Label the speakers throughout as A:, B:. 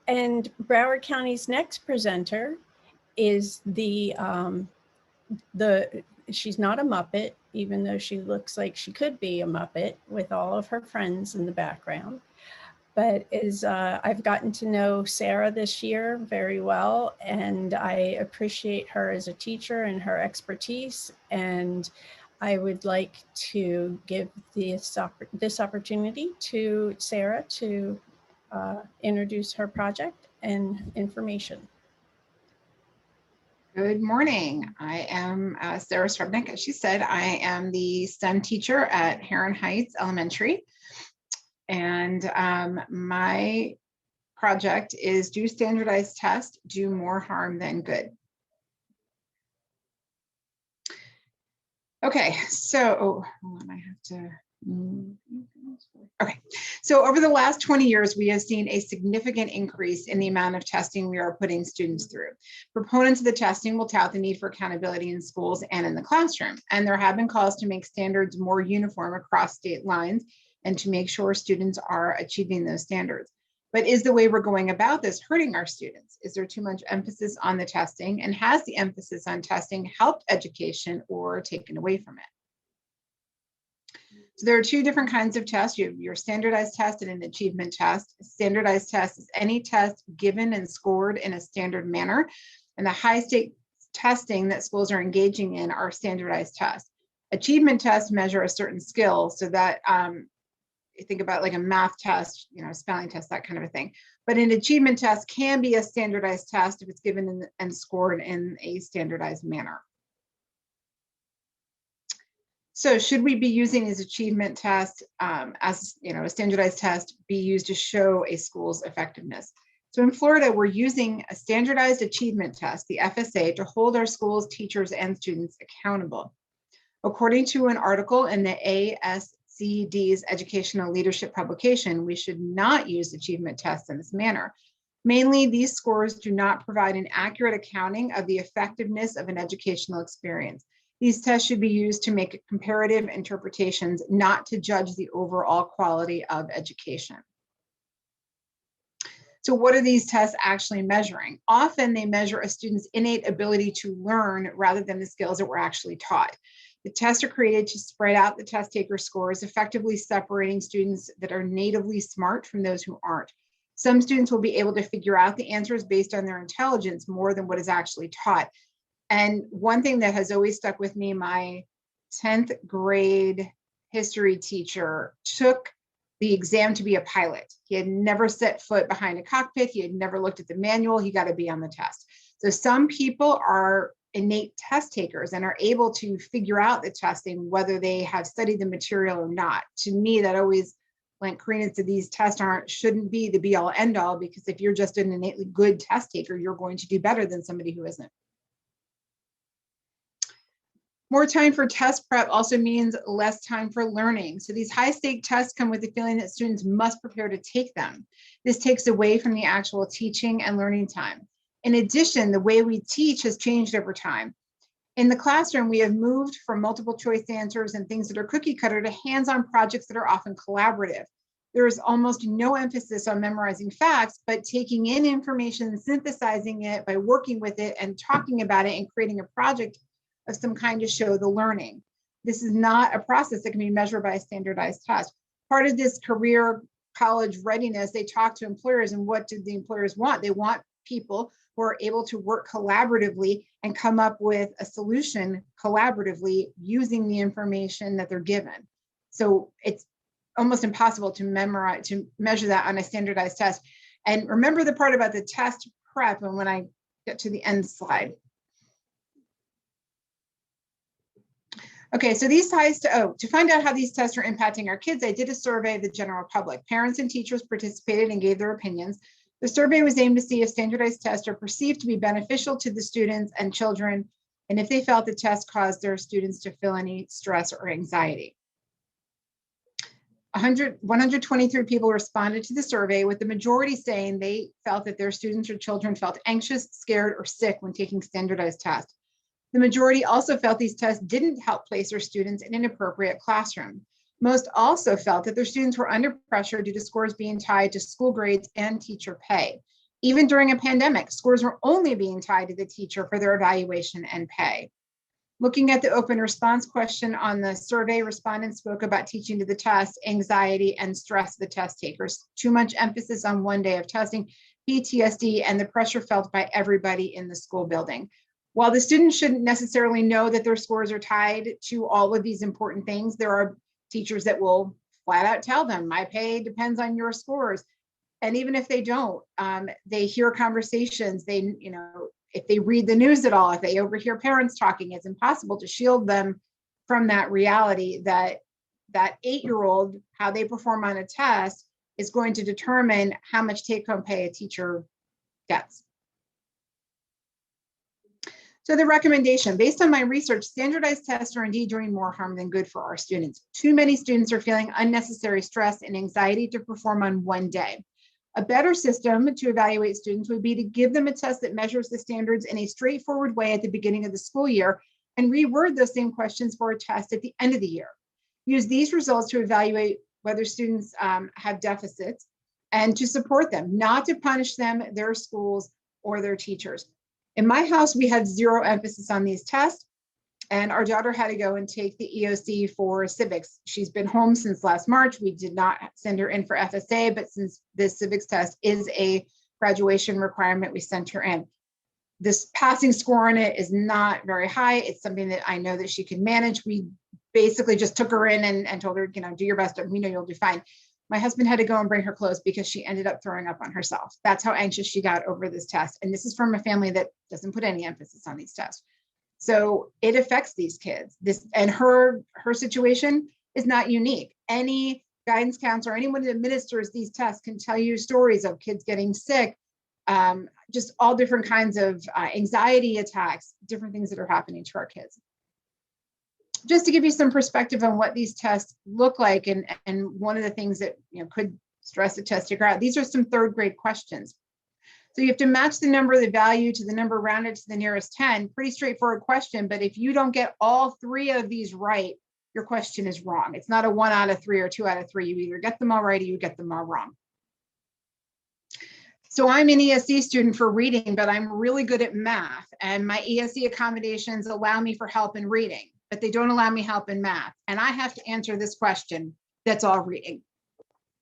A: And Broward County's next presenter is she's not a Muppet, even though she looks like she could be a Muppet with all of her friends in the background. But I've gotten to know Sara this year very well, and I appreciate her as a teacher and her expertise. And I would like to give this opportunity to Sara to introduce her project and information.
B: Good morning. I am Sara Srebnik. As she said, I am the STEM teacher at Heron Heights Elementary. And my project is do standardized tests, do more harm than good. Okay, so hold on, I have to. Okay, so over the last 20 years, we have seen a significant increase in the amount of testing we are putting students through. Proponents of the testing will tout the need for accountability in schools and in the classroom. And there have been calls to make standards more uniform across state lines and to make sure students are achieving those standards. But is the way we're going about this hurting our students? Is there too much emphasis on the testing? And has the emphasis on testing helped education or taken away from it? So there are two different kinds of tests. You have your standardized test and an achievement test. A standardized test is any test given and scored in a standard manner. And the high stake testing that schools are engaging in are standardized tests. Achievement tests measure a certain skill, so that you think about like a math test, spelling test, that kind of a thing. But an achievement test can be a standardized test if it's given and scored in a standardized manner. So should we be using these achievement tests as a standardized test be used to show a school's effectiveness? So in Florida, we're using a standardized achievement test, the FSA, to hold our schools, teachers, and students accountable. According to an article in the ASCD's Educational Leadership publication, we should not use achievement tests in this manner. Mainly, these scores do not provide an accurate accounting of the effectiveness of an educational experience. These tests should be used to make comparative interpretations, not to judge the overall quality of education. So what are these tests actually measuring? Often they measure a student's innate ability to learn rather than the skills that were actually taught. The tests are created to spread out the test taker scores, effectively separating students that are natively smart from those who aren't. Some students will be able to figure out the answers based on their intelligence more than what is actually taught. And one thing that has always stuck with me, my 10th grade history teacher took the exam to be a pilot. He had never set foot behind a cockpit. He had never looked at the manual. He got to be on the test. So some people are innate test takers and are able to figure out the testing, whether they have studied the material or not. To me, that always lent credence to these tests shouldn't be the be all end all, because if you're just an innately good test taker, you're going to do better than somebody who isn't. More time for test prep also means less time for learning. So these high stake tests come with the feeling that students must prepare to take them. This takes away from the actual teaching and learning time. In addition, the way we teach has changed over time. In the classroom, we have moved from multiple choice answers and things that are cookie cutter to hands-on projects that are often collaborative. There is almost no emphasis on memorizing facts, but taking in information, synthesizing it by working with it and talking about it and creating a project of some kind to show the learning. This is not a process that can be measured by a standardized test. Part of this career college readiness, they talk to employers, and what do the employers want? They want people who are able to work collaboratively and come up with a solution collaboratively using the information that they're given. So it's almost impossible to measure that on a standardized test. And remember the part about the test prep, and when I get to the end slide. Okay, so these tests, to find out how these tests are impacting our kids, I did a survey of the general public. Parents and teachers participated and gave their opinions. The survey was aimed to see if standardized tests are perceived to be beneficial to the students and children, and if they felt the test caused their students to feel any stress or anxiety. 123 people responded to the survey, with the majority saying they felt that their students or children felt anxious, scared, or sick when taking standardized tests. The majority also felt these tests didn't help place their students in an appropriate classroom. Most also felt that their students were under pressure due to scores being tied to school grades and teacher pay. Even during a pandemic, scores were only being tied to the teacher for their evaluation and pay. Looking at the open response question on the survey, respondents spoke about teaching to the test, anxiety, and stress of the test takers. Too much emphasis on one day of testing, PTSD, and the pressure felt by everybody in the school building. While the students shouldn't necessarily know that their scores are tied to all of these important things, there are teachers that will flat out tell them, my pay depends on your scores. And even if they don't, they hear conversations, if they read the news at all, if they overhear parents talking, it's impossible to shield them from that reality that that 8-year-old, how they perform on a test is going to determine how much take-home pay a teacher gets. So the recommendation, based on my research, standardized tests are indeed doing more harm than good for our students. Too many students are feeling unnecessary stress and anxiety to perform on one day. A better system to evaluate students would be to give them a test that measures the standards in a straightforward way at the beginning of the school year and reword those same questions for a test at the end of the year. Use these results to evaluate whether students have deficits and to support them, not to punish them, their schools, or their teachers. In my house, we had zero emphasis on these tests, and our daughter had to go and take the EOC for civics. She's been home since last March. We did not send her in for FSA, but since this civics test is a graduation requirement, we sent her in. This passing score on it is not very high. It's something that I know that she can manage. We basically just took her in and told her, do your best, and we know you'll do fine. My husband had to go and bring her clothes because she ended up throwing up on herself. That's how anxious she got over this test. And this is from a family that doesn't put any emphasis on these tests. So it affects these kids. Her situation is not unique. Any guidance counselor, anyone that administers these tests can tell you stories of kids getting sick, just all different kinds of anxiety attacks, different things that are happening to our kids. Just to give you some perspective on what these tests look like, and one of the things that could stress a test taker out, these are some 3rd grade questions. So you have to match the number of the value to the number rounded to the nearest 10. Pretty straightforward question, but if you don't get all 3 of these right, your question is wrong. It's not a 1 out of 3 or 2 out of 3. You either get them all right or you get them all wrong. So I'm an ESE student for reading, but I'm really good at math, and my ESE accommodations allow me for help in reading, but they don't allow me help in math. And I have to answer this question that's all reading.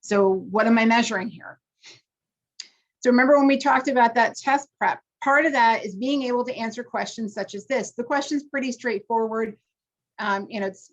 B: So what am I measuring here? So remember when we talked about that test prep, part of that is being able to answer questions such as this. The question's pretty straightforward. It's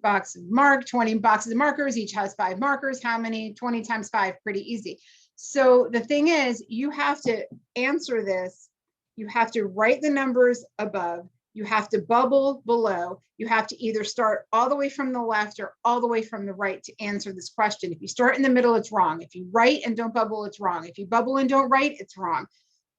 B: box marked, 20 boxes of markers, each has 5 markers. How many? 20 times 5, pretty easy. So the thing is, you have to answer this. You have to write the numbers above. You have to bubble below. You have to either start all the way from the left or all the way from the right to answer this question. If you start in the middle, it's wrong. If you write and don't bubble, it's wrong. If you bubble and don't write, it's wrong.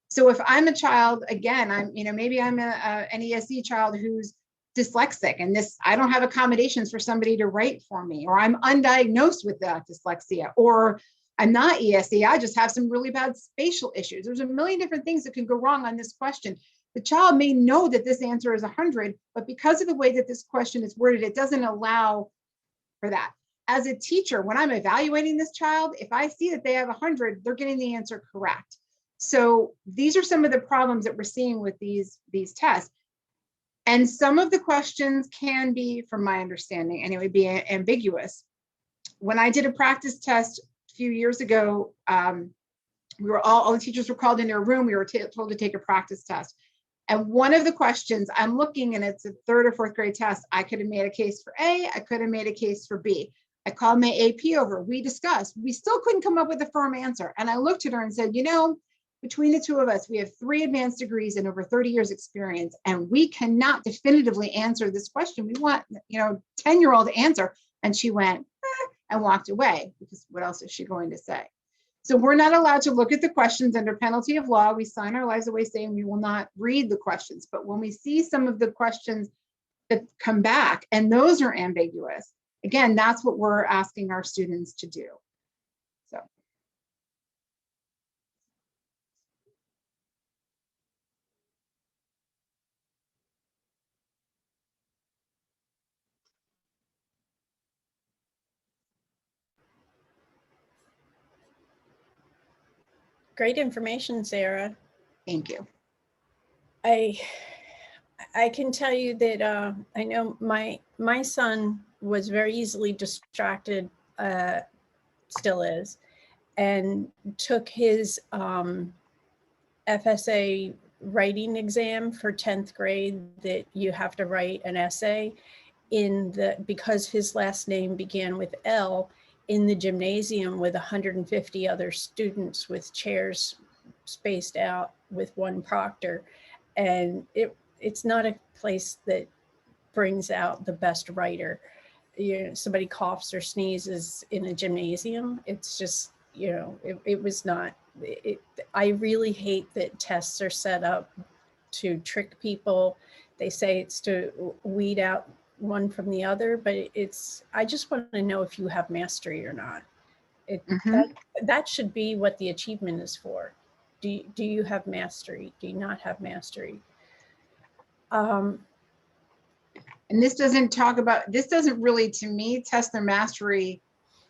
B: So if I'm a child, again, maybe I'm an ESE child who's dyslexic, and I don't have accommodations for somebody to write for me, or I'm undiagnosed with dyslexia, or I'm not ESE, I just have some really bad spatial issues. There's a million different things that can go wrong on this question. The child may know that this answer is 100, but because of the way that this question is worded, it doesn't allow for that. As a teacher, when I'm evaluating this child, if I see that they have 100, they're getting the answer correct. So these are some of the problems that we're seeing with these tests. And some of the questions can be, from my understanding anyway, be ambiguous. When I did a practice test a few years ago, we were all the teachers were called into a room. We were told to take a practice test. And one of the questions, I'm looking, and it's a 3rd or 4th grade test. I could have made a case for A. I could have made a case for B. I called my AP over. We discussed. We still couldn't come up with a firm answer. And I looked at her and said, between the 2 of us, we have 3 advanced degrees and over 30 years experience, and we cannot definitively answer this question. We want, 10-year-old answer. And she went and walked away, because what else is she going to say? So we're not allowed to look at the questions under penalty of law. We sign our lives away saying we will not read the questions. But when we see some of the questions that come back, and those are ambiguous, again, that's what we're asking our students to do. So.
A: Great information, Sarah.
B: Thank you.
A: I can tell you that I know my son was very easily distracted, still is, and took his FSA writing exam for 10th grade that you have to write an essay because his last name began with L, in the gymnasium with 150 other students with chairs spaced out with one proctor. And it's not a place that brings out the best writer. Somebody coughs or sneezes in a gymnasium. It's just, it was not, I really hate that tests are set up to trick people. They say it's to weed out one from the other, but I just want to know if you have mastery or not. That should be what the achievement is for. Do you have mastery? Do you not have mastery?
B: And this doesn't really, to me, test their mastery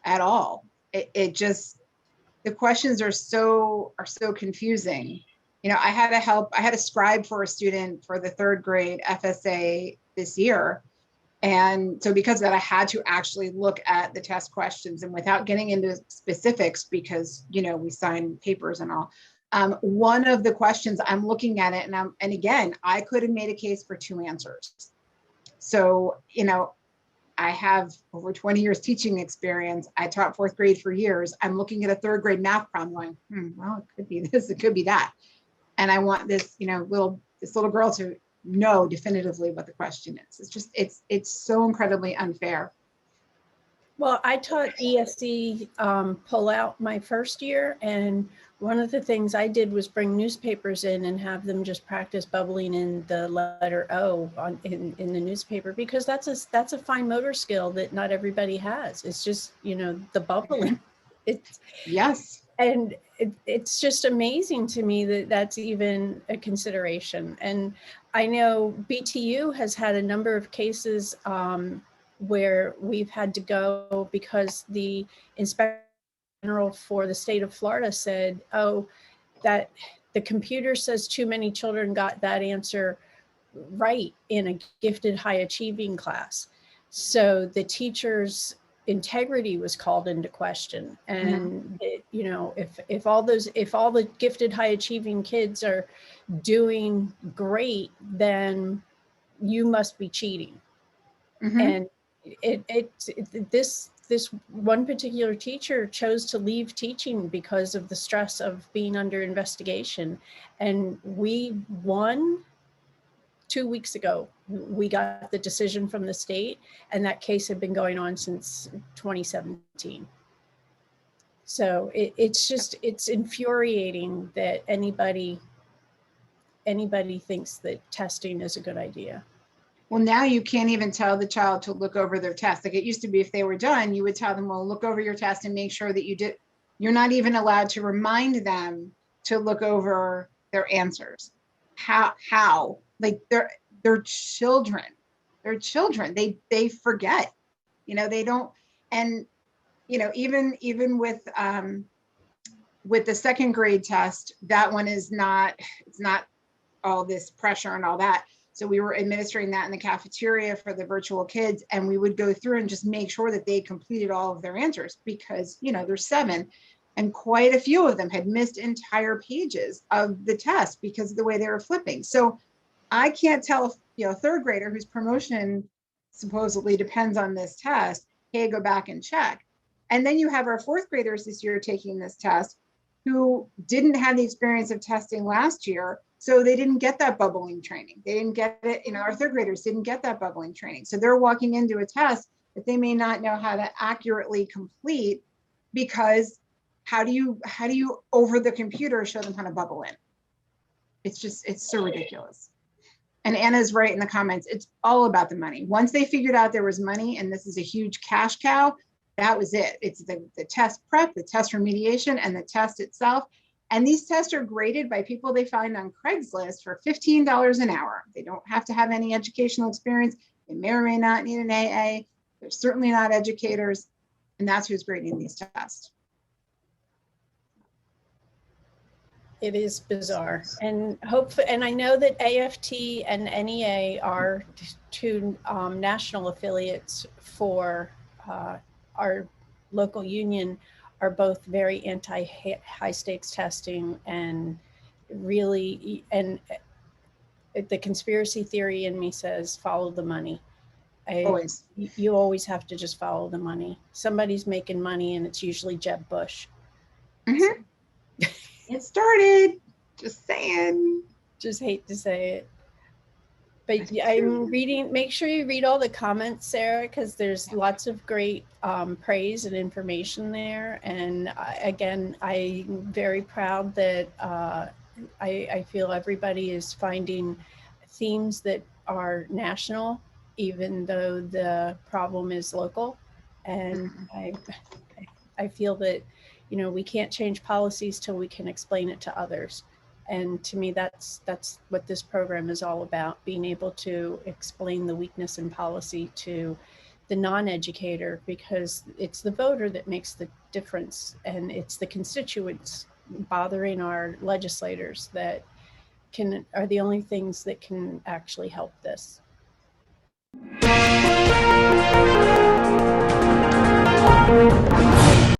B: at all. It just, the questions are so confusing. I had a scribe for a student for the 3rd grade FSA this year. And so because of that, I had to actually look at the test questions, and without getting into specifics, because, we sign papers and all. One of the questions, I'm looking at it, and again, I could have made a case for 2 answers. So, I have over 20 years teaching experience. I taught 4th grade for years. I'm looking at a 3rd grade math problem going, well, it could be this, it could be that. And I want this, this little girl to know definitively what the question is. It's just, it's so incredibly unfair.
A: Well, I taught ESC pull out my first year, and one of the things I did was bring newspapers in and have them just practice bubbling in the letter O in the newspaper, because that's a fine motor skill that not everybody has. It's just, the bubbling.
B: Yes.
A: And it's just amazing to me that that's even a consideration. And I know BTU has had a number of cases where we've had to go because the Inspector General for the state of Florida said, oh, that the computer says too many children got that answer right in a gifted high achieving class. So the teacher's integrity was called into question. And if all the gifted high achieving kids are doing great, then you must be cheating. And this one particular teacher chose to leave teaching because of the stress of being under investigation. And we won 2 weeks ago. We got the decision from the state, and that case had been going on since 2017. So it's infuriating that anybody thinks that testing is a good idea.
B: Well, now you can't even tell the child to look over their test. Like it used to be, if they were done, you would tell them, well, look over your test and make sure that you did. You're not even allowed to remind them to look over their answers. How? Like they're children. They're children. They forget. They don't. And even with the 2nd grade test, that one is not. It's not all this pressure and all that. So we were administering that in the cafeteria for the virtual kids, and we would go through and just make sure that they completed all of their answers, because there's 7, and quite a few of them had missed entire pages of the test because of the way they were flipping. So I can't tell if a 3rd grader whose promotion supposedly depends on this test, hey, go back and check. And then you have our 4th graders this year taking this test who didn't have the experience of testing last year. So they didn't get that bubbling training. They didn't get it. Our 3rd graders didn't get that bubbling training. So they're walking into a test that they may not know how to accurately complete, because how do you over the computer show them how to bubble in? It's so ridiculous. And Anna's right in the comments. It's all about the money. Once they figured out there was money and this is a huge cash cow, that was it. It's the test prep, the test remediation, and the test itself. And these tests are graded by people they find on Craigslist for $15 an hour. They don't have to have any educational experience. They may or may not need an AA. They're certainly not educators. And that's who's grading these tests.
A: It is bizarre, and and I know that AFT and NEA are two national affiliates for our local union, are both very anti high stakes testing, and really, and the conspiracy theory in me says follow the money.
B: Always.
A: You always have to just follow the money. Somebody's making money, and it's usually Jeb Bush.
B: Mm-hmm. It started. Just saying.
A: Just hate to say it. But I'm reading, make sure you read all the comments, Sarah, because there's lots of great praise and information there. And again, I'm very proud that I feel everybody is finding themes that are national, even though the problem is local. And I feel that, you know, we can't change policies till we can explain it to others. And to me, that's what this program is all about, being able to explain the weakness in policy to the non-educator, because it's the voter that makes the difference, and it's the constituents bothering our legislators that are the only things that can actually help this.